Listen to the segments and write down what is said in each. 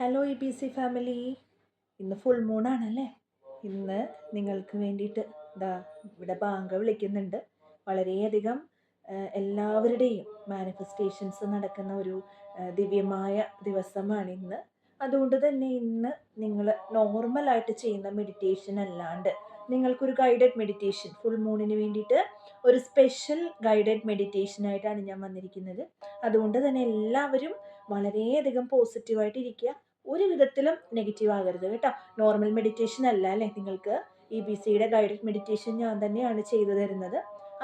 Hello EBC family, ഇന്ന് full മൂണാണല്ലേ. ഇന്ന് നിങ്ങൾക്ക് വേണ്ടിയിട്ട് ഇവിടെ ബാങ്ക് വിളിക്കുന്നുണ്ട്. വളരെയധികം എല്ലാവരുടെയും മാനിഫെസ്റ്റേഷൻസ് നടക്കുന്ന ഒരു ദിവ്യമായ ദിവസമാണ് ഇന്ന്. അതുകൊണ്ട് തന്നെ ഇന്ന് നിങ്ങൾ നോർമലായിട്ട് ചെയ്യുന്ന മെഡിറ്റേഷൻ അല്ലാണ്ട് നിങ്ങൾക്കൊരു ഗൈഡഡ് മെഡിറ്റേഷൻ, ഫുൾ മൂണിന് വേണ്ടിയിട്ട് ഒരു സ്പെഷ്യൽ ഗൈഡഡ് മെഡിറ്റേഷനായിട്ടാണ് ഞാൻ വന്നിരിക്കുന്നത്. അതുകൊണ്ട് തന്നെ എല്ലാവരും വളരെയധികം പോസിറ്റീവായിട്ട് ഇരിക്കുക. ഒരു വിധത്തിലും നെഗറ്റീവ് ആകരുത് കേട്ടോ. നോർമൽ മെഡിറ്റേഷൻ അല്ല അല്ലേ, നിങ്ങൾക്ക് EBCയുടെ ഗൈഡഡ് മെഡിറ്റേഷൻ ഞാൻ തന്നെയാണ് ചെയ്തു തരുന്നത്.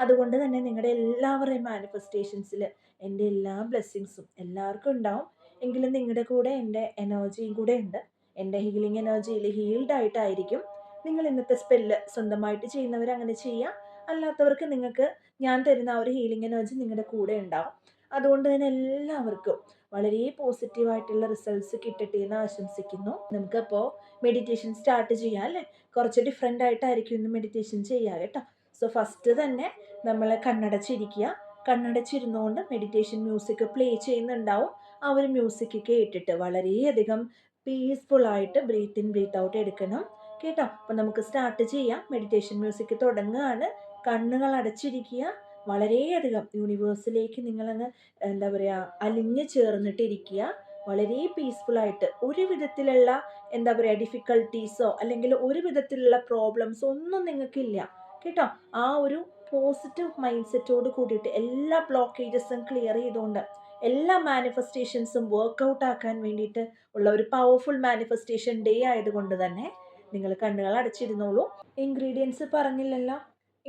അതുകൊണ്ട് തന്നെ നിങ്ങളുടെ എല്ലാവരുടെയും മാനിഫെസ്റ്റേഷൻസിൽ എൻ്റെ എല്ലാ ബ്ലെസ്സിങ്സും എല്ലാവർക്കും ഉണ്ടാവും. എങ്കിലും നിങ്ങളുടെ കൂടെ എൻ്റെ എനർജിയും കൂടെ ഉണ്ട്. എൻ്റെ ഹീലിംഗ് എനർജിയിൽ ഹീൽഡ് ആയിട്ടായിരിക്കും നിങ്ങൾ ഇന്നത്തെ സ്പെല്ല് സ്വന്തമായിട്ട് ചെയ്യുന്നവർ അങ്ങനെ ചെയ്യാം. അല്ലാത്തവർക്ക് നിങ്ങൾക്ക് ഞാൻ തരുന്ന ആ ഒരു ഹീലിംഗ് എനർജി നിങ്ങളുടെ കൂടെ ഉണ്ടാവും. അതുകൊണ്ട് തന്നെ എല്ലാവർക്കും വളരെ പോസിറ്റീവായിട്ടുള്ള റിസൾട്ട്സ് കിട്ടട്ടെ എന്ന് ആശംസിക്കുന്നു. നമുക്കപ്പോൾ മെഡിറ്റേഷൻ സ്റ്റാർട്ട് ചെയ്യാം അല്ലേ. കുറച്ച് ഡിഫറെൻ്റ് ആയിട്ടായിരിക്കും ഇന്ന് മെഡിറ്റേഷൻ ചെയ്യുക കേട്ടോ. സോ ഫസ്റ്റ് തന്നെ നമ്മൾ കണ്ണടച്ചിരിക്കുക. കണ്ണടച്ചിരുന്നുകൊണ്ട് മെഡിറ്റേഷൻ മ്യൂസിക് പ്ലേ ചെയ്യുന്നുണ്ടാവും. ആ ഒരു മ്യൂസിക് കേട്ടിട്ട് വളരെയധികം പീസ്ഫുള്ളായിട്ട് ബ്രീത്ത് ഇൻ ബ്രീത്ത് ഔട്ട് എടുക്കണം കേട്ടോ. അപ്പോൾ നമുക്ക് സ്റ്റാർട്ട് ചെയ്യാം. മെഡിറ്റേഷൻ മ്യൂസിക് തുടങ്ങുകയാണ്. കണ്ണുകൾ അടച്ചിരിക്കുക. വളരെയധികം യൂണിവേഴ്സിലേക്ക് നിങ്ങളങ്ങ് എന്താ പറയുക, അലിഞ്ഞ് ചേർന്നിട്ടിരിക്കുക. വളരെ പീസ്ഫുള്ളായിട്ട് ഒരു വിധത്തിലുള്ള എന്താ പറയുക ഡിഫിക്കൽട്ടീസോ അല്ലെങ്കിൽ ഒരു വിധത്തിലുള്ള പ്രോബ്ലംസോ ഒന്നും നിങ്ങൾക്കില്ല കേട്ടോ. ആ ഒരു പോസിറ്റീവ് മൈൻഡ് സെറ്റോട് കൂടിയിട്ട് എല്ലാ ബ്ലോക്കേജസും ക്ലിയർ ചെയ്തുകൊണ്ട് എല്ലാ മാനിഫെസ്റ്റേഷൻസും വർക്കൗട്ട് ആക്കാൻ വേണ്ടിയിട്ട് ഉള്ള ഒരു പവർഫുൾ മാനിഫെസ്റ്റേഷൻ ഡേ ആയതുകൊണ്ട് തന്നെ നിങ്ങൾ കണ്ണുകൾ അടച്ചിരുന്നോളൂ. ഇൻഗ്രീഡിയൻസ് പറഞ്ഞില്ലല്ലോ.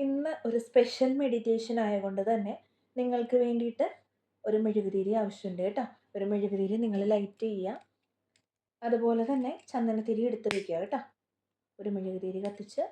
ഇന്ന് ഒരു സ്പെഷ്യൽ മെഡിറ്റേഷൻ ആയതുകൊണ്ട് തന്നെ നിങ്ങൾക്ക് വേണ്ടിയിട്ട് ഒരു മെഴുകുതിരി ആവശ്യമുണ്ട് കേട്ടോ. ഒരു മെഴുകുതിരി നിങ്ങൾ ലൈറ്റ് ചെയ്യുക. അതുപോലെ തന്നെ ചന്ദനത്തിരി എടുത്ത് വെക്കുക കേട്ടോ. ഒരു മെഴുകുതിരി കത്തിച്ച്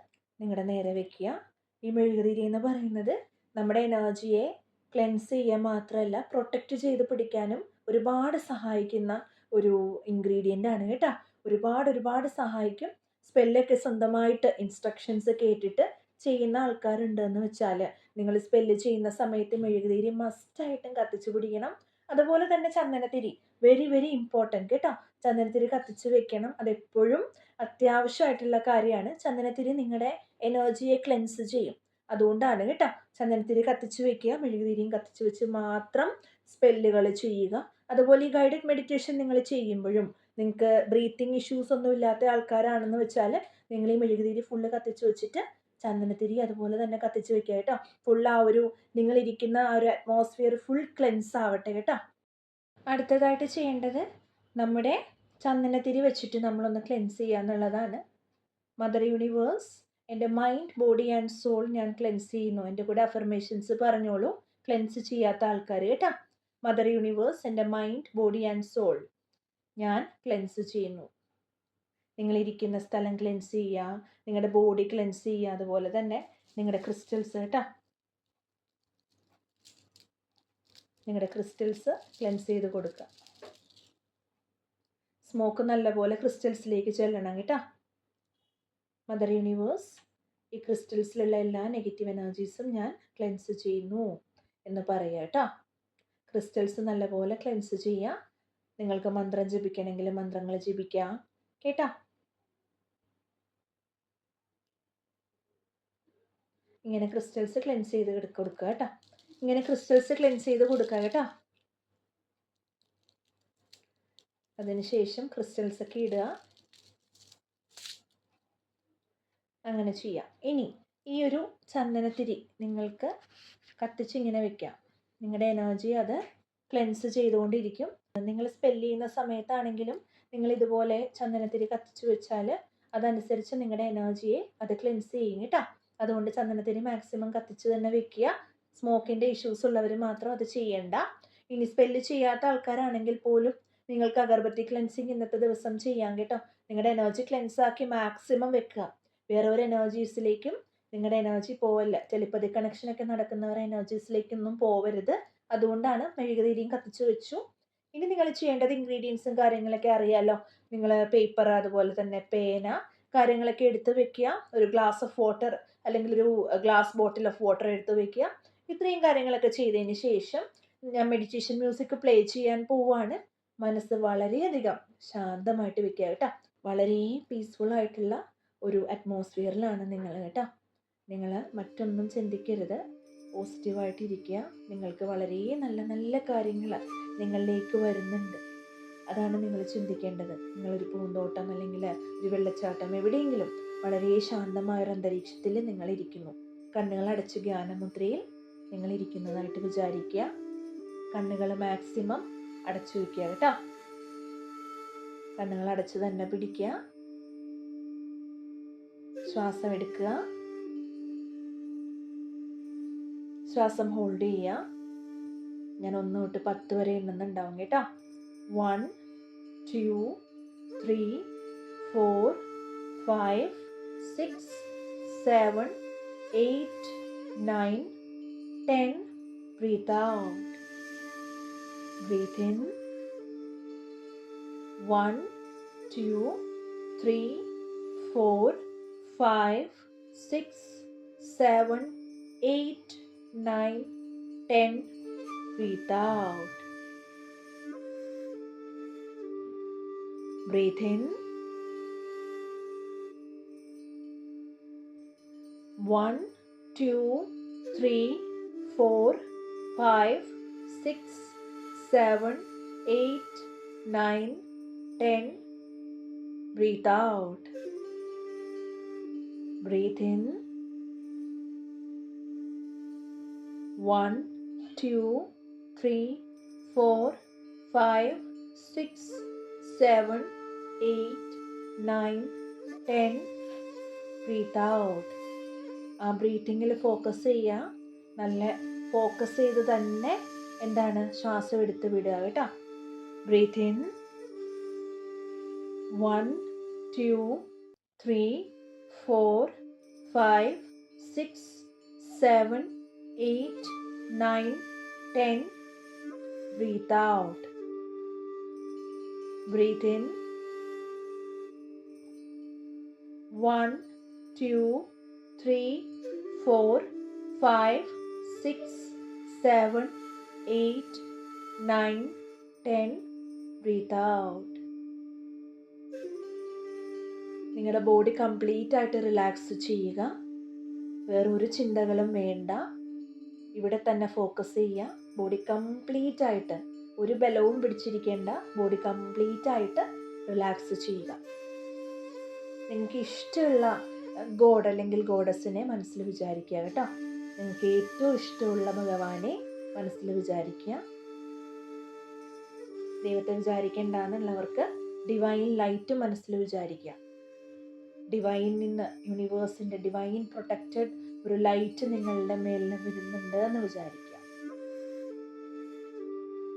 നിങ്ങളുടെ നേരെ വെക്കുക. ഈ മെഴുകുതിരി എന്ന് പറയുന്നത് നമ്മുടെ എനർജിയെ ക്ലെൻസ് ചെയ്യാൻ മാത്രമല്ല പ്രൊട്ടക്റ്റ് ചെയ്ത് പിടിക്കാനും ഒരുപാട് സഹായിക്കുന്ന ഒരു ഇൻഗ്രീഡിയൻ്റ് ആണ് കേട്ടോ. ഒരുപാട് സഹായിക്കും. സ്പെല്ലൊക്കെ സ്വന്തമായിട്ട് ഇൻസ്ട്രക്ഷൻസ് കേട്ടിട്ട് ചെയ്യുന്ന ആൾക്കാരുണ്ടെന്ന് വെച്ചാൽ നിങ്ങൾ സ്പെല്ല് ചെയ്യുന്ന സമയത്ത് മെഴുകുതിരി മസ്റ്റായിട്ടും കത്തിച്ചു പിടിക്കണം. അതുപോലെ തന്നെ ചന്ദനത്തിരി വെരി വെരി ഇമ്പോർട്ടൻറ്റ് കേട്ടോ. ചന്ദനത്തിരി കത്തിച്ച് വെക്കണം. അതെപ്പോഴും അത്യാവശ്യമായിട്ടുള്ള കാര്യമാണ്. ചന്ദനത്തിരി നിങ്ങളുടെ എനർജിയെ ക്ലെൻസ് ചെയ്യും. അതുകൊണ്ടാണ് കേട്ടോ ചന്ദനത്തിരി കത്തിച്ച് വെക്കുക. മെഴുകുതിരിയും കത്തിച്ച് വെച്ച് മാത്രം സ്പെല്ലുകൾ ചെയ്യുക. അതുപോലെ ഈ ഗൈഡഡ് മെഡിറ്റേഷൻ നിങ്ങൾ ചെയ്യുമ്പോഴും നിങ്ങൾക്ക് ബ്രീത്തിങ് ഇഷ്യൂസ് ഒന്നും ഇല്ലാത്ത ആൾക്കാരാണെന്ന് വെച്ചാൽ നിങ്ങൾ ഈ മെഴുകുതിരി ഫുള്ള് കത്തിച്ച് വെച്ചിട്ട് ചന്ദനത്തിരി അതുപോലെ തന്നെ കത്തിച്ച് വെക്കുക കേട്ടോ. ഫുൾ ആ ഒരു നിങ്ങളിരിക്കുന്ന ആ ഒരു അറ്റ്മോസ്ഫിയർ ഫുൾ ക്ലെൻസ് ആവട്ടെ കേട്ടോ. അടുത്തതായിട്ട് ചെയ്യേണ്ടത് നമ്മുടെ ചന്ദനത്തിരി വെച്ചിട്ട് നമ്മളൊന്ന് ക്ലെൻസ് ചെയ്യുക എന്നുള്ളതാണ്. മദർ യൂണിവേഴ്സ്, എൻ്റെ മൈൻഡ് ബോഡി ആൻഡ് സോൾ ഞാൻ ക്ലെൻസ് ചെയ്യുന്നു. എൻ്റെ കൂടെ അഫർമേഷൻസ് പറഞ്ഞോളൂ, ക്ലെൻസ് ചെയ്യാത്ത ആൾക്കാർ കേട്ടോ. മദർ യൂണിവേഴ്സ്, എൻ്റെ മൈൻഡ് ബോഡി ആൻഡ് സോൾ ഞാൻ ക്ലെൻസ് ചെയ്യുന്നു. നിങ്ങളിരിക്കുന്ന സ്ഥലം ക്ലെൻസ് ചെയ്യുക, നിങ്ങളുടെ ബോഡി ക്ലെൻസ് ചെയ്യുക, അതുപോലെ തന്നെ നിങ്ങളുടെ ക്രിസ്റ്റൽസ് കേട്ടോ. നിങ്ങളുടെ ക്രിസ്റ്റൽസ് ക്ലെൻസ് ചെയ്ത് കൊടുക്കുക. സ്മോക്ക് നല്ലപോലെ ക്രിസ്റ്റൽസിലേക്ക് ചെല്ലണം കേട്ടോ. മദർ യൂണിവേഴ്സ്, ഈ ക്രിസ്റ്റൽസിലുള്ള എല്ലാ നെഗറ്റീവ് എനർജീസും ഞാൻ ക്ലെൻസ് ചെയ്യുന്നു എന്ന് പറയുക കേട്ടോ. ക്രിസ്റ്റൽസ് നല്ലപോലെ ക്ലെൻസ് ചെയ്യുക. നിങ്ങൾക്ക് മന്ത്രം ജപിക്കണമെങ്കിൽ മന്ത്രങ്ങൾ ജപിക്കാം കേട്ടോ. ഇങ്ങനെ ക്രിസ്റ്റൽസ് ക്ലെൻസ് ചെയ്ത് കൊടുക്കുക കേട്ടോ. ഇങ്ങനെ ക്രിസ്റ്റൽസ് ക്ലെൻസ് ചെയ്ത് കൊടുക്കുക കേട്ടോ. അതിനുശേഷം ക്രിസ്റ്റൽസ് ഒക്കെ ഇടുക. അങ്ങനെ ചെയ്യാം. ഇനി ഈ ഒരു ചന്ദനത്തിരി നിങ്ങൾക്ക് കത്തിച്ച് ഇങ്ങനെ വെക്കാം. നിങ്ങളുടെ എനർജി അത് ക്ലെൻസ് ചെയ്തുകൊണ്ടിരിക്കും. നിങ്ങൾ സ്പെല്ല് ചെയ്യുന്ന സമയത്താണെങ്കിലും നിങ്ങൾ ഇതുപോലെ ചന്ദനത്തിരി കത്തിച്ച് വെച്ചാൽ അതനുസരിച്ച് നിങ്ങളുടെ എനർജിയെ അത് ക്ലെൻസ് ചെയ്യും കേട്ടോ. അതുകൊണ്ട് ചന്ദനത്തിരി മാക്സിമം കത്തിച്ച് തന്നെ വെക്കുക. സ്മോക്കിൻ്റെ ഇഷ്യൂസ് ഉള്ളവർ മാത്രം അത് ചെയ്യേണ്ട. ഇനി സ്പെല്ല് ചെയ്യാത്ത ആൾക്കാരാണെങ്കിൽ പോലും നിങ്ങൾക്ക് അഗർബത്തി ക്ലെൻസിങ് ഇന്നത്തെ ദിവസം ചെയ്യാം കേട്ടോ. നിങ്ങളുടെ എനർജി ക്ലെൻസ് ആക്കി മാക്സിമം വെക്കുക. വേറെ ഒരു എനർജീസിലേക്കും നിങ്ങളുടെ എനർജി പോവല്ല. ടെലിപ്പതി കണക്ഷനൊക്കെ നടക്കുന്നവർ എനർജീസിലേക്കൊന്നും പോവരുത്. അതുകൊണ്ടാണ് മെഴുകുതിരിയും കത്തിച്ച് വെച്ചു. ഇനി നിങ്ങൾ ചെയ്യേണ്ടത് ഇൻഗ്രീഡിയൻസും കാര്യങ്ങളൊക്കെ അറിയാമല്ലോ. നിങ്ങൾ പേപ്പർ അതുപോലെ തന്നെ പേന കാര്യങ്ങളൊക്കെ എടുത്ത് വെക്കുക. ഒരു ഗ്ലാസ് ഓഫ് വാട്ടർ അല്ലെങ്കിൽ ഒരു ഗ്ലാസ് ബോട്ടിൽ ഓഫ് വാട്ടർ എടുത്ത് വെക്കുക. ഇത്രയും കാര്യങ്ങളൊക്കെ ചെയ്തതിന് ശേഷം ഞാൻ മെഡിറ്റേഷൻ മ്യൂസിക് പ്ലേ ചെയ്യാൻ പോവുകയാണ്. മനസ്സ് വളരെയധികം ശാന്തമായിട്ട് വെക്കുക കേട്ടോ. വളരെ പീസ്ഫുൾ ആയിട്ടുള്ള ഒരു അറ്റ്മോസ്ഫിയറിലാണ് നിങ്ങൾ കേട്ടോ. നിങ്ങൾ മറ്റൊന്നും ചിന്തിക്കരുത്, പോസിറ്റീവായിട്ടിരിക്കുക. നിങ്ങൾക്ക് വളരെ നല്ല നല്ല കാര്യങ്ങൾ നിങ്ങളിലേക്ക് വരുന്നുണ്ട്. അതാണ് നിങ്ങൾ ചിന്തിക്കേണ്ടത്. നിങ്ങളൊരു പൂന്തോട്ടം അല്ലെങ്കിൽ ഒരു വെള്ളച്ചാട്ടം എവിടെയെങ്കിലും വളരെ ശാന്തമായ ഒരു അന്തരീക്ഷത്തിൽ നിങ്ങളിരിക്കുന്നു. കണ്ണുകൾ അടച്ച് ധ്യാനമുദ്രയിൽ നിങ്ങളിരിക്കുന്നതായിട്ട് വിചാരിക്കുക. കണ്ണുകൾ മാക്സിമം അടച്ചു വയ്ക്കുക കേട്ടോ. കണ്ണുകൾ അടച്ച് തന്നെ പിടിക്കുക. ശ്വാസം എടുക്കുക, ശ്വാസം ഹോൾഡ് ചെയ്യുക. ഞാൻ 1 തൊട്ട് 10 വരെ എണ്ണുന്നുണ്ടാവും കേട്ടോ. 1 2 3 4 5 6 7 8 9 10. Breathe out. Breathe in. 1 2 3 4 5 6 7 8 9 10. Breathe out. Breathe in. 1 2 3 4 5 6 7 8 9 10. Breathe out. Breathe in. 1 2 3 4 5 6 7 8 9 10. Breathe out. ആ ബ്രീത്തിങ്ങിൽ ഫോക്കസ് ചെയ്യുക. നല്ല ഫോക്കസ് ചെയ്ത് തന്നെ എന്താണ് ശ്വാസം എടുത്ത് വിടുക കേട്ടോ. Breathe in. 1 2 3 4 5 6 7 8 9 10. Breathe out. Breathe in. 1 2 3 4 5 6 7 8 9 10. Breathe out. നിങ്ങളുടെ ബോഡി കംപ്ലീറ്റ് ആയിട്ട് റിലാക്സ് ചെയ്യുക. വേറൊരു ചിന്തകളും വേണ്ട. ഇവിടെ തന്നെ ഫോക്കസ് ചെയ്യുക. ബോഡി കംപ്ലീറ്റ് ആയിട്ട് ഒരു ബലവും പിടിച്ചിരിക്കേണ്ട. ബോഡി കംപ്ലീറ്റ് ആയിട്ട് റിലാക്സ് ചെയ്യുക. നിങ്ങൾക്ക് ഇഷ്ടമുള്ള ഗോഡ് അല്ലെങ്കിൽ ഗോഡസിനെ മനസ്സിൽ വിചാരിക്കുക കേട്ടോ. നിങ്ങൾക്ക് ഏറ്റവും ഇഷ്ടമുള്ള ഭഗവാനെ മനസ്സിൽ വിചാരിക്കുക. ദൈവത്തെ വിചാരിക്കേണ്ടെന്നുള്ളവർക്ക് ഡിവൈൻ ലൈറ്റ് മനസ്സിൽ വിചാരിക്കുക. ഡിവൈനിൽ നിന്ന്, യൂണിവേഴ്സിൻ്റെ ഡിവൈൻ പ്രൊട്ടക്റ്റഡ് ഒരു ലൈറ്റ് നിങ്ങളുടെ മേലിൽ വരുന്നുണ്ട് എന്ന് വിചാരിക്കുക.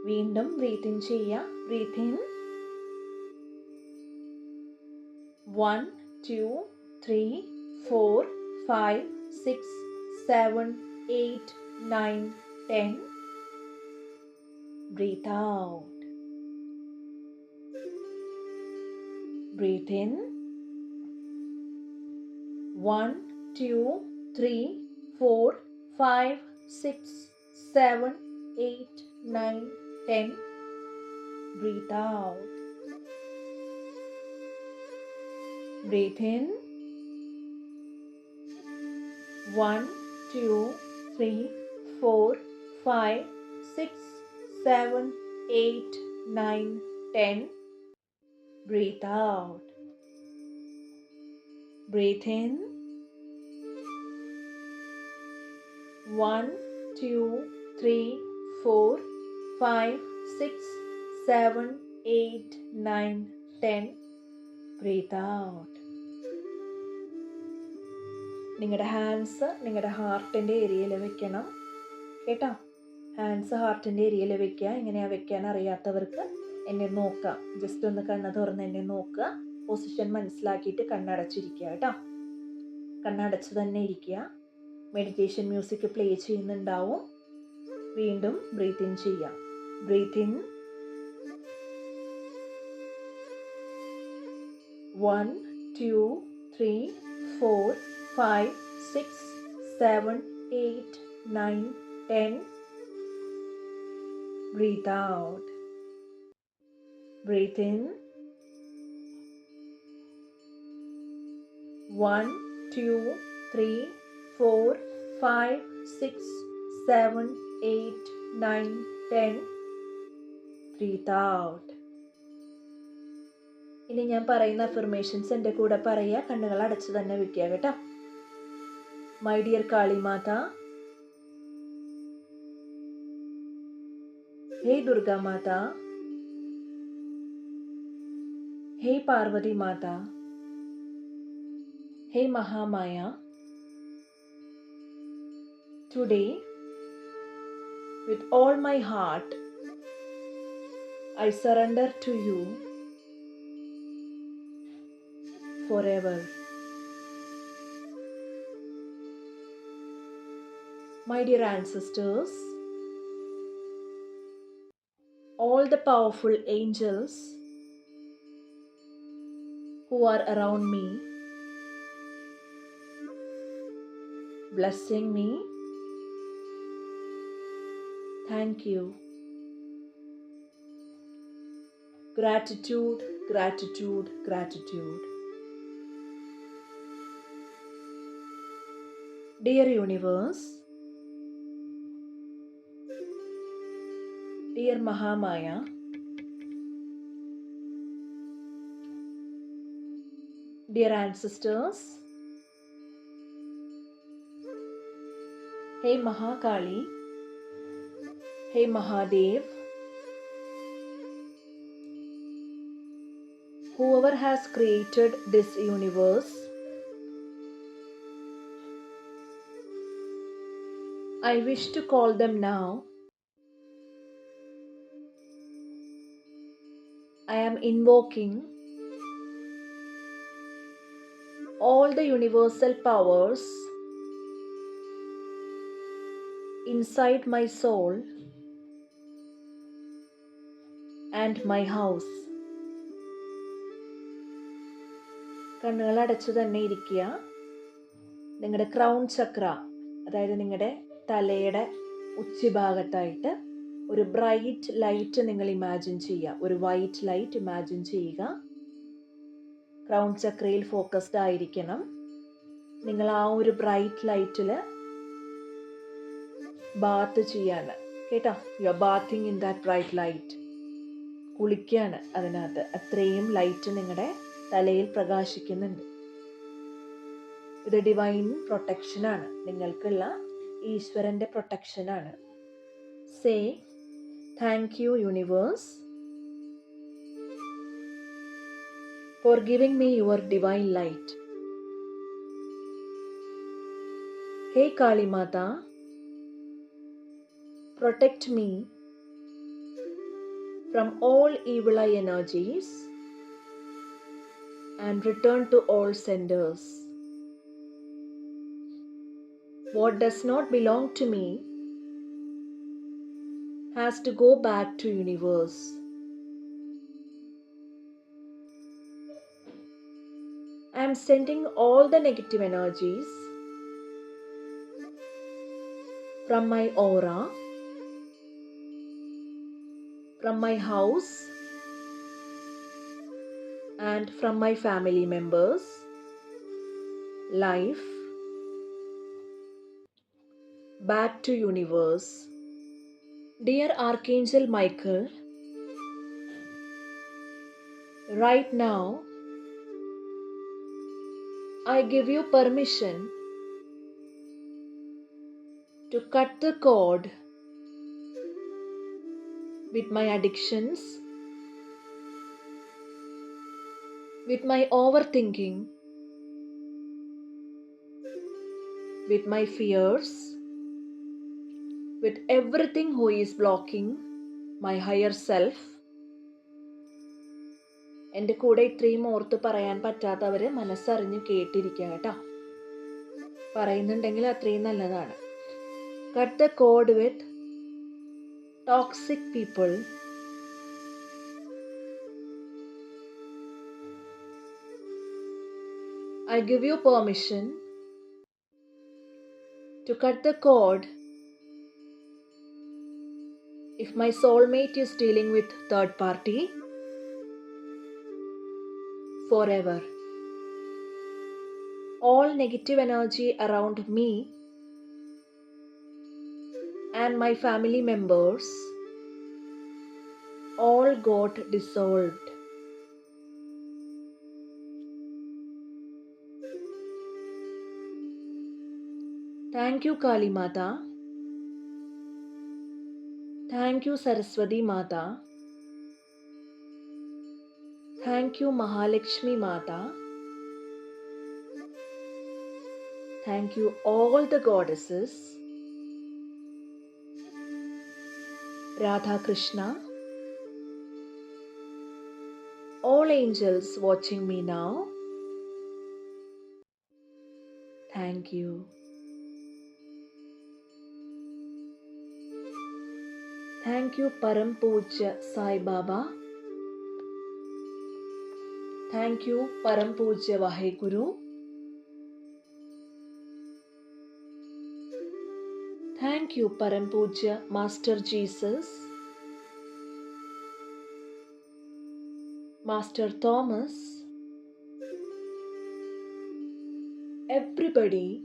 വീണ്ടും ബ്രീത്ത് ഇൻ ചെയ്യുക. Breathe in. 1 2 3 4 5 6 7 8 9 10. Breathe out. Breathe in. 1 2 3 4 5 6 7 8 9 10. Breathe out. Breathe in. 1 2 3 4 5 6 7 8 9 10. Breathe out. Breathe in. 1 2 3 4 5 6 7 8 9 10. Breathe out. നിങ്ങളുടെ ഹാൻഡ്സ് നിങ്ങളുടെ ഹാർട്ടിൻ്റെ ഏരിയയിൽ വെക്കണം കേട്ടോ. ഹാൻഡ്സ് ഹാർട്ടിൻ്റെ ഏരിയയിൽ വെക്കുക. എങ്ങനെയാണ് വെക്കാൻ അറിയാത്തവർക്ക് എന്നെ നോക്കാം. ജസ്റ്റ് ഒന്ന് കണ്ണ് തുറന്ന് എന്നെ നോക്കുക. പൊസിഷൻ മനസ്സിലാക്കിയിട്ട് കണ്ണടച്ചിരിക്കുക കേട്ടോ. കണ്ണടച്ച് തന്നെ ഇരിക്കുക. മെഡിറ്റേഷൻ മ്യൂസിക് പ്ലേ ചെയ്യുന്നുണ്ടാവും. വീണ്ടും ബ്രീത്ത് ഇൻ ചെയ്യുക. Breathe in. 1 2 3 4 5 6 7 8 9 10. Breathe out. Breathe in. 1, 2, 3, 4, 5, 6, 7, 8, 9, 10. Breathe out. ഇനി ഞാൻ പറയുന്ന അഫർമേഷൻസ് എൻ്റെ കൂടെ പറയുക. കണ്ണുകൾ അടച്ച് തന്നെ വെക്കുക കേട്ടോ. മൈ ഡിയർ കാളിമാത, ഹേ ദുർഗാ മാത, ഹേ പാർവതി മാത, ഹേ Mahamaya, today with all my heart I surrender to you forever. My dear ancestors, all the powerful angels who are around me, blessing me, thank you. Gratitude, gratitude, gratitude. Dear universe, dear Mahamaya, dear ancestors, hey Mahakali, hey Mahadev, whoever has created this universe, I wish to call them now. I am invoking all the universal powers inside my soul and my house. കണ്ണുകൾ അടച്ചു തന്നെ ഇരിക്കുക. നിങ്ങളുടെ crown ചക്ര, അതായത് നിങ്ങളുടെ തലയുടെ ഉച്ചിഭാഗത്തായിട്ട് ഒരു bright light നിങ്ങൾ ഇമാജിൻ ചെയ്യുക. ഒരു വൈറ്റ് ലൈറ്റ് ഇമാജിൻ ചെയ്യുക. ക്രൗൺ ചക്രയിൽ ഫോക്കസ്ഡ് ആയിരിക്കണം. നിങ്ങൾ ആ ഒരു ബ്രൈറ്റ് ലൈറ്റിൽ ബാത്ത് ചെയ്യാണ് കേട്ടോ. You are bathing in that bright light. കുളിക്കുകയാണ് അതിനകത്ത്. അത്രയും ലൈറ്റ് നിങ്ങളുടെ തലയിൽ പ്രകാശിക്കുന്നുണ്ട്. ഇത് ഡിവൈൻ പ്രൊട്ടക്ഷനാണ്, നിങ്ങൾക്കുള്ള ഈശ്വരൻ്റെ പ്രൊട്ടക്ഷനാണ്. Say thank you universe for giving me your divine light. Hey Kali Mata, protect me from all evil eye energies and return to all senders. What does not belong to me has to go back to universe. I am sending all the negative energies from my aura, from my house, and from my family members, life, back to universe. Dear Archangel Michael, right now I give you permission to cut the cord with my addictions, with my overthinking, with my fears, with everything who is blocking my higher self. എൻ്റെ കൂടെ ഇത്രയും ഓർത്ത് പറയാൻ പറ്റാത്തവർ മനസ്സറിഞ്ഞ് കേട്ടിരിക്കുക കേട്ടോ. പറയുന്നുണ്ടെങ്കിൽ അത്രയും നല്ലതാണ്. Cut the cord with toxic people, I give you permission to cut the cord if my soulmate is dealing with third party, forever. All negative energy around me and my family members all got dissolved. Thank you, Kali Mata. Thank you, Saraswati Mata. Thank you, Mahalakshmi Mata. Thank you, all the goddesses. Radha Krishna. All angels watching me now. Thank you. Thank you, Param Pujya Sai Baba. Thank you, Param Pujya Vaheguru. Thank you, Param Pujya Master Jesus, Master Thomas, everybody.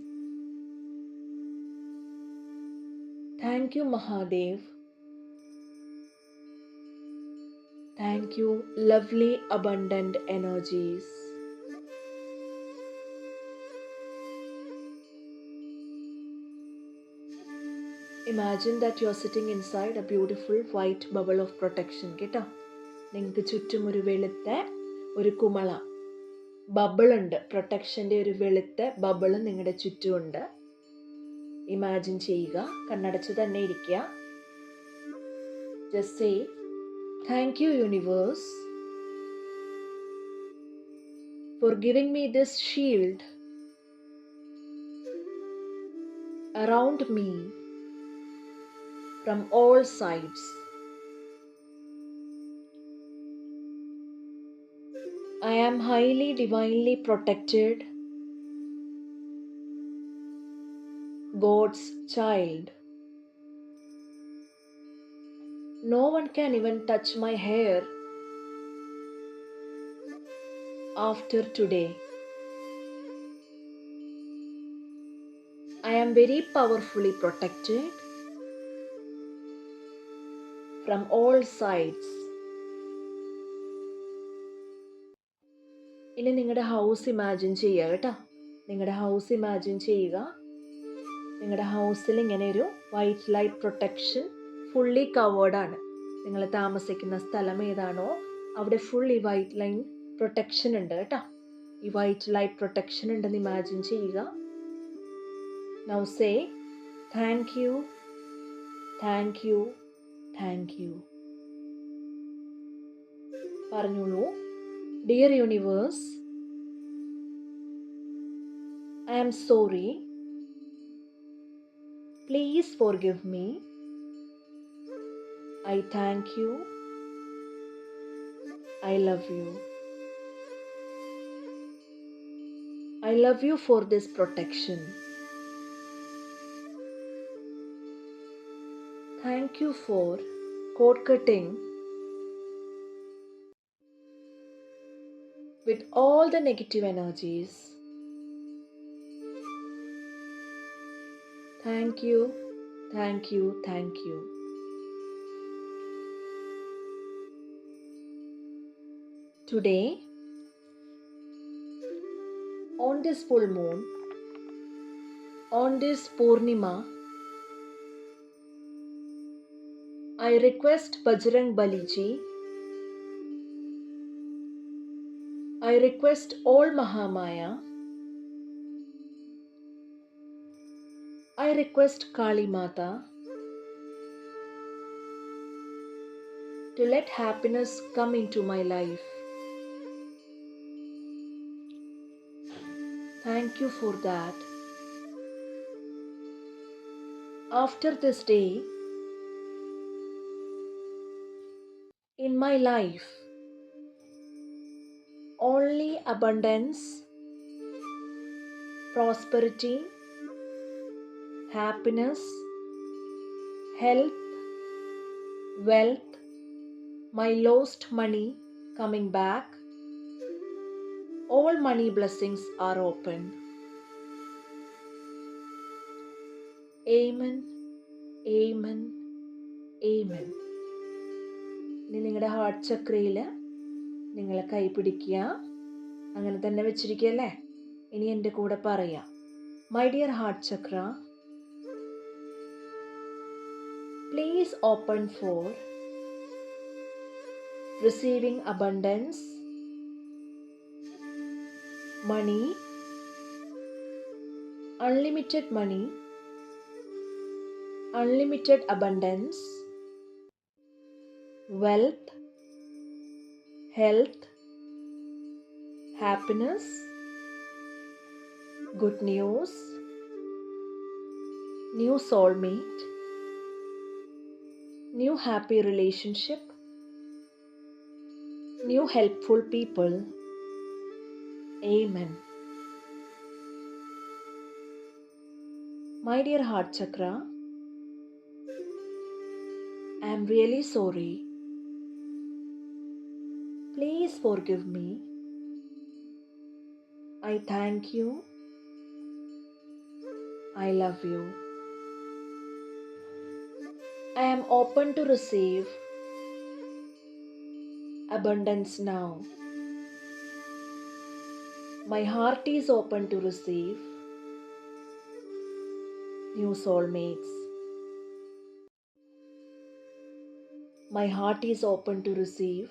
Thank you, Mahadev. Thank you, lovely, abundant energies. Imagine that you are sitting inside a beautiful white bubble of protection. കേട്ടോ, നിങ്ങൾക്ക് ചുറ്റും ഒരു വെളുത്ത ഒരു കുമള ബബിളുണ്ട്. പ്രൊട്ടക്ഷൻ്റെ ഒരു വെളുത്ത ബബിള് നിങ്ങളുടെ ചുറ്റുമുണ്ട്. ഇമാജിൻ ചെയ്യുക, കണ്ണടച്ച് തന്നെ ഇരിക്കുക. Just say thank you universe for giving me this shield around me from all sides. I am highly divinely protected, God's child. No one can even touch my hair after today. I am very powerfully protected from all sides. ഇനി നിങ്ങളുടെ house imagine ചെയ്യുക കേട്ടോ. നിങ്ങളുടെ house imagine ചെയ്യുക. നിങ്ങളുടെ ഹൗസിൽ ഇങ്ങനെ ഒരു വൈറ്റ് ലൈറ്റ് പ്രൊട്ടക്ഷൻ ഫുള്ളി കവേർഡാണ്. നിങ്ങൾ താമസിക്കുന്ന സ്ഥലം ഏതാണോ അവിടെ ഫുൾ ഈ വൈറ്റ് ലൈൻ പ്രൊട്ടക്ഷൻ ഉണ്ട് കേട്ടോ. ഈ വൈറ്റ് ലൈറ്റ് പ്രൊട്ടക്ഷൻ ഉണ്ടെന്ന് ഇമാജിൻ ചെയ്യുക. Now say thank you, thank you, thank you. പറഞ്ഞോളൂ, Dear Universe, I am sorry. Please forgive me. I thank you. I love you. I love you for this protection. Thank you for cord cutting with all the negative energies. Thank you, thank you, thank you. Today, on this full moon, on this Purnima, I request Bajrang Bali ji, I request all Mahamaya, I request Kali Mata to let happiness come into my life. Thank you for that. After this day, in my life, only abundance, prosperity, happiness, health, wealth, my lost money coming back, All money blessings are open. Amen, amen, amen. ഇനി നിങ്ങളുടെ heart ചക്രയിൽ നിങ്ങൾ കൈ പിടിക്കുക, അങ്ങനെ തന്നെ വെച്ചിരിക്കുകയല്ലേ. ഇനി എൻ്റെ കൂടെ പറയാം. My dear heart Chakra, please open four receiving abundance, money, unlimited money, unlimited abundance, wealth, health, happiness, good news, new soulmate, new happy relationship, new helpful people. Amen. My dear heart chakra, I am really sorry. Please forgive me. I thank you. I love you. I am open to receive abundance now. My heart is open to receive new soulmates. My heart is open to receive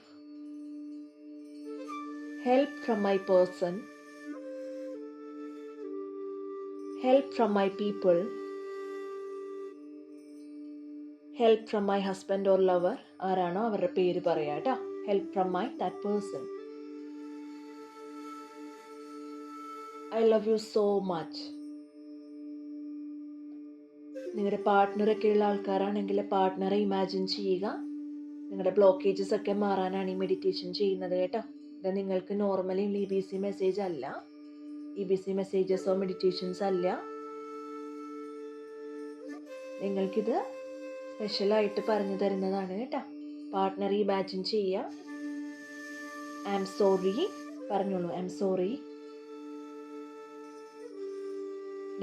help from my person, help from my people, help from my husband or lover. ആരാണോ അവരുടെ പേര് പറയാ കേട്ടോ. Help from that person. I love you so much. നിങ്ങളുടെ പാർട്ട്ണറൊക്കെ ഉള്ള ആൾക്കാരാണെങ്കിൽ പാർട്ട്ണറെ imagine ചെയ്യുക. നിങ്ങളുടെ ബ്ലോക്കേജസ് ഒക്കെ മാറാനാണ് ഈ മെഡിറ്റേഷൻ ചെയ്യുന്നത് കേട്ടോ. ഇത് നിങ്ങൾക്ക് നോർമലി EBC മെസ്സേജ് അല്ല, EBC മെസ്സേജസോ മെഡിറ്റേഷൻസ് അല്ല. നിങ്ങൾക്കിത് സ്പെഷ്യലായിട്ട് പറഞ്ഞു തരുന്നതാണ് കേട്ടോ. പാർട്ട്ണറെ ഇമാജിൻ ചെയ്യുക. ഐ ആം സോറി പറഞ്ഞോളൂ. I am sorry.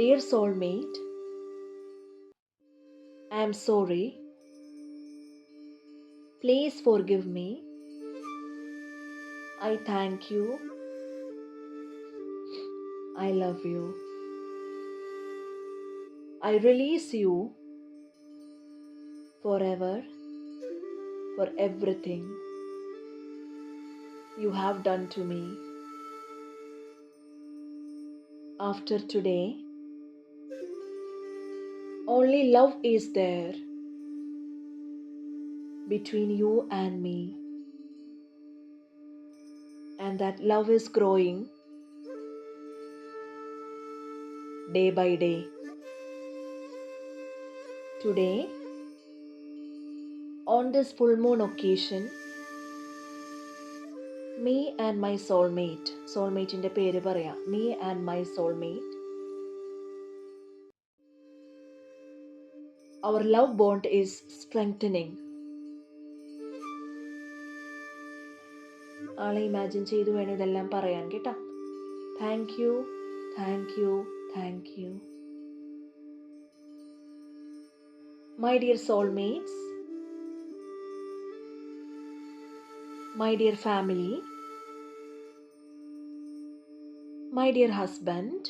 Dear soulmate, I am sorry. Please forgive me. I thank you. I love you. I release you forever for everything you have done to me. After today, only love is there between you and me, and that love is growing day by day. Today, on this full moon occasion, me and my soulmate, soulmate-ന്റെ പേര് പറയാം, me and my soulmate, our love bond is strengthening. ആളെ imagine ചെയ്ത് വേണം ഇതെല്ലാം പറയാൻ കേട്ടോ. Thank you, thank you, thank you. My dear soulmates, my dear family, my dear husband,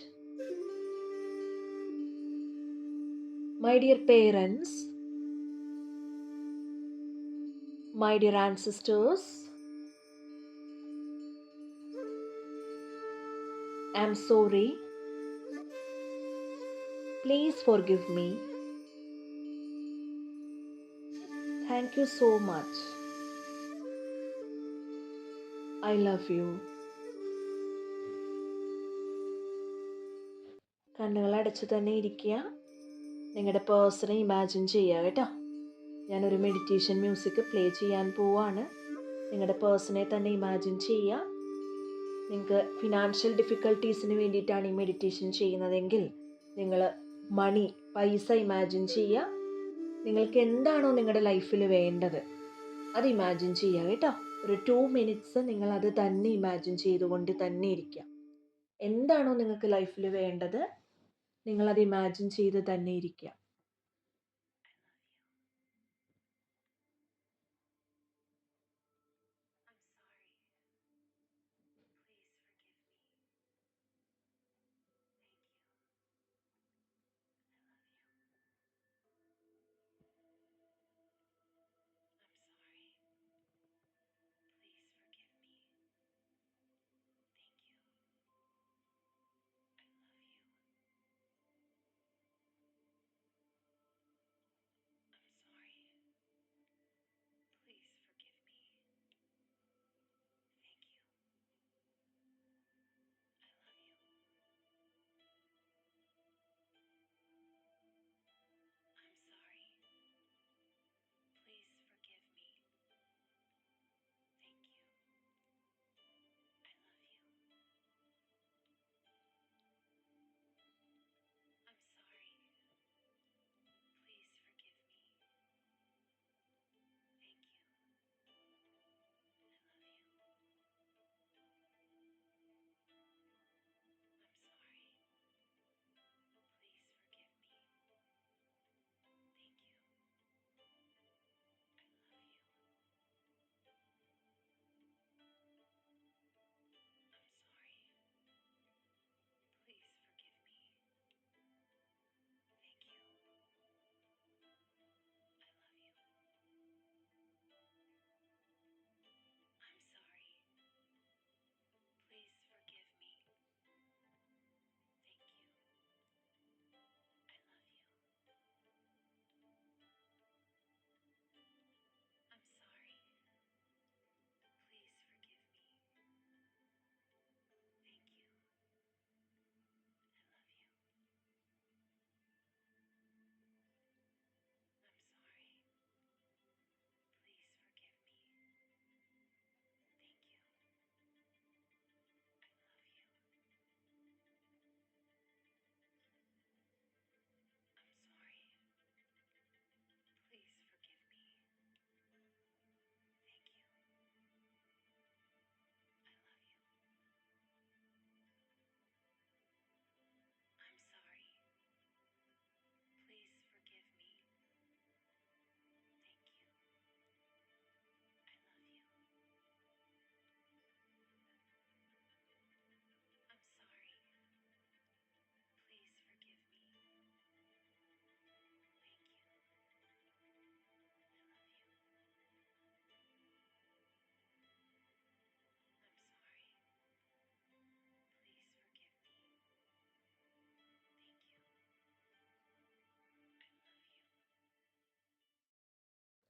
my dear parents, my dear ancestors, I am sorry. Please forgive me. Thank you so much. I love you. കണ്ണുകൾ അടച്ചു തന്നെ ഇരിക്കുക. നിങ്ങളുടെ പേഴ്സണെ imagine ചെയ്യുക കേട്ടോ. ഞാനൊരു meditation music play ചെയ്യാൻ പോവാണ്. നിങ്ങളുടെ പേഴ്സണെ തന്നെ ഇമാജിൻ ചെയ്യുക. നിങ്ങൾക്ക് ഫിനാൻഷ്യൽ ഡിഫിക്കൽട്ടീസിന് വേണ്ടിയിട്ടാണ് ഈ മെഡിറ്റേഷൻ ചെയ്യുന്നതെങ്കിൽ നിങ്ങൾ പൈസ ഇമാജിൻ ചെയ്യുക. നിങ്ങൾക്ക് എന്താണോ നിങ്ങളുടെ ലൈഫിൽ വേണ്ടത് അത് ഇമാജിൻ ചെയ്യുക കേട്ടോ. ഒരു 2 മിനിറ്റ്സ് നിങ്ങൾ അത് തന്നെ ഇമാജിൻ ചെയ്തുകൊണ്ട് തന്നെ ഇരിക്കുക. എന്താണോ നിങ്ങൾക്ക് ലൈഫിൽ വേണ്ടത് നിങ്ങളത് ഇമാജിൻ ചെയ്ത് തന്നെ ഇരിക്കുക.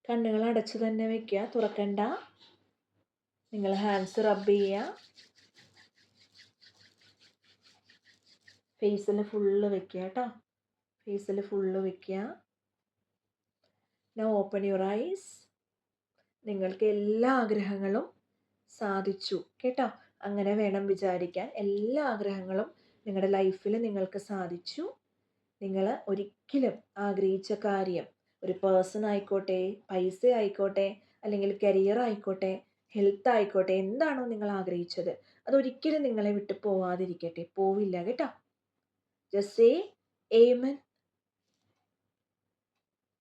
കണ്ണുകൾ അടച്ച് തന്നെ വെക്കുക, തുറക്കണ്ട. നിങ്ങൾ ഹാൻഡ്സ് റബ്ബ് ചെയ്യുക, ഫേസിൽ ഫുള്ള് വെക്കുക കേട്ടോ. ഫേസിൽ ഫുള്ള് വെക്കുക. Now open your eyes. നിങ്ങൾക്ക് എല്ലാ ആഗ്രഹങ്ങളും സാധിച്ചു കേട്ടോ. അങ്ങനെ വേണം വിചാരിക്കാൻ. എല്ലാ ആഗ്രഹങ്ങളും നിങ്ങളുടെ ലൈഫിൽ നിങ്ങൾക്ക് സാധിച്ചു. നിങ്ങൾ ഒരിക്കലും ആഗ്രഹിച്ച കാര്യം, ഒരു പേഴ്സൺ ആയിക്കോട്ടെ, പൈസ ആയിക്കോട്ടെ, അല്ലെങ്കിൽ കരിയർ ആയിക്കോട്ടെ, ഹെൽത്ത് ആയിക്കോട്ടെ, എന്താണോ നിങ്ങൾ ആഗ്രഹിച്ചത് അതൊരിക്കലും നിങ്ങളെ വിട്ട് പോവാതിരിക്കട്ടെ. പോവില്ല കേട്ടോ. ജസ്റ്റ് സേ ആമേൻ,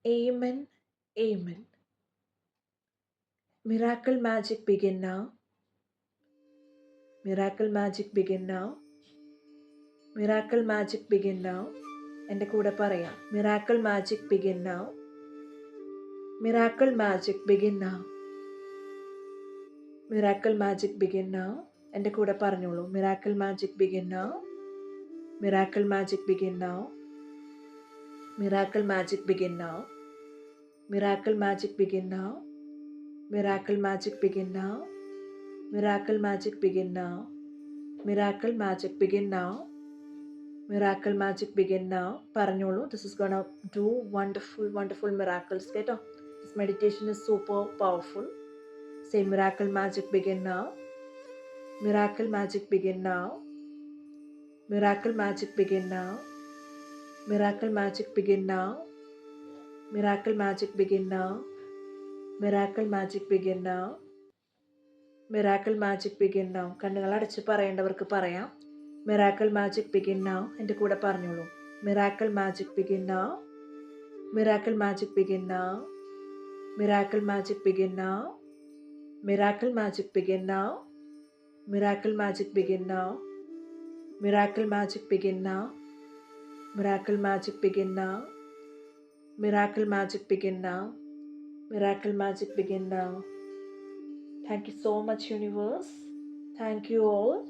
ആമേൻ, ആമേൻ. Miracle magic begin now. Miracle magic begin now. Miracle magic begin now. എൻ്റെ കൂടെ പറയാം. Miracle magic begin now. Miracle magic begin now. Miracle magic begin now. എൻ്റെ കൂടെ പറഞ്ഞോളൂ. Miracle magic begin now. Miracle magic begin now. Miracle magic begin now. Miracle magic begin now. Miracle magic begin now. Miracle magic begin now. Miracle magic begin now. Miracle magic begin now. പറഞ്ഞോളൂ. This is gonna do wonderful miracles കേട്ടോ. This meditation is super powerful. Say miracle magic begin now. Miracle magic begin now. Miracle magic begin now. Miracle magic begin now. Miracle magic begin now. Miracle magic begin now. Miracle magic begin now. കണ്ണുകൾ അടച്ച് പറയേണ്ടവർക്ക് പറയാം. Miracle magic begin now. എൻ്റെ കൂടെ പറഞ്ഞോളൂ. Miracle magic begin now. Miracle magic begin now. Miracle magic begin now. Miracle magic begin now. Miracle magic begin now. Miracle magic begin now. Miracle magic begin now. Miracle magic begin now. Miracle magic begin now. Thank you so much universe. Thank you all.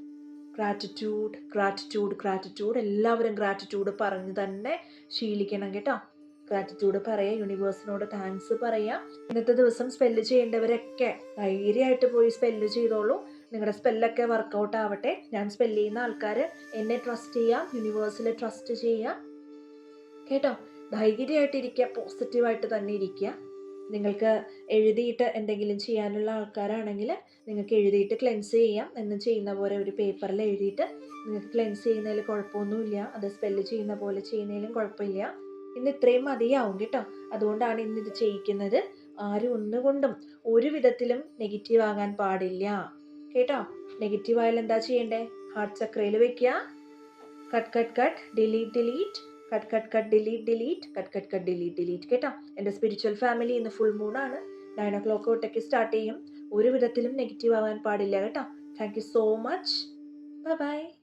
Gratitude, gratitude, gratitude. എല്ലാവരും gratitude പറഞ്ഞ് തന്നെ ശീലിക്കണം കേട്ടോ. Gratitude പറയുക, യൂണിവേഴ്സിനോട് thanks പറയുക. ഇന്നത്തെ ദിവസം spell ചെയ്യേണ്ടവരൊക്കെ ധൈര്യമായിട്ട് പോയി സ്പെല്ല് ചെയ്തോളൂ. നിങ്ങളുടെ സ്പെല്ലൊക്കെ വർക്കൗട്ട് ആവട്ടെ. ഞാൻ സ്പെല്ല് ചെയ്യുന്ന ആൾക്കാർ എന്നെ ട്രസ്റ്റ് ചെയ്യുക, യൂണിവേഴ്സിൽ ട്രസ്റ്റ് ചെയ്യുക കേട്ടോ. ധൈര്യമായിട്ടിരിക്കുക, പോസിറ്റീവായിട്ട് തന്നെ ഇരിക്കുക. നിങ്ങൾക്ക് എഴുതിയിട്ട് എന്തെങ്കിലും ചെയ്യാനുള്ള ആൾക്കാരാണെങ്കിൽ നിങ്ങൾക്ക് എഴുതിയിട്ട് ക്ലെൻസ് ചെയ്യാം. എന്നും ചെയ്യുന്ന പോലെ ഒരു പേപ്പറിൽ എഴുതിയിട്ട് നിങ്ങൾക്ക് ക്ലെൻസ് ചെയ്യുന്നതിൽ കുഴപ്പമൊന്നുമില്ല. അത് സ്പെല്ല് ചെയ്യുന്ന പോലെ ചെയ്യുന്നതിലും കുഴപ്പമില്ല. ഇന്ന് ഇത്രയും മതിയാവും കേട്ടോ. അതുകൊണ്ടാണ് ഇന്നിത് ചെയ്യിക്കുന്നത്. ആരും ഒന്നുകൊണ്ടും ഒരു വിധത്തിലും നെഗറ്റീവ് ആകാൻ പാടില്ല കേട്ടോ. നെഗറ്റീവ് ആയാലും എന്താ ചെയ്യണ്ടേ? ഹാർട്ട് ചക്രയിൽ വെക്കുക. Cut cut cut, delete delete, cut cut cut, delete delete, cut cut cut, delete delete കേട്ടോ. എൻ്റെ സ്പിരിച്വൽ ഫാമിലി ഇന്ന് ഫുൾ മൂണാണ്. 9 o'clock തൊട്ടൊക്കെ സ്റ്റാർട്ട് ചെയ്യും. ഒരു വിധത്തിലും നെഗറ്റീവ് ആവാൻ പാടില്ല കേട്ടോ. Thank you so much. Bye bye.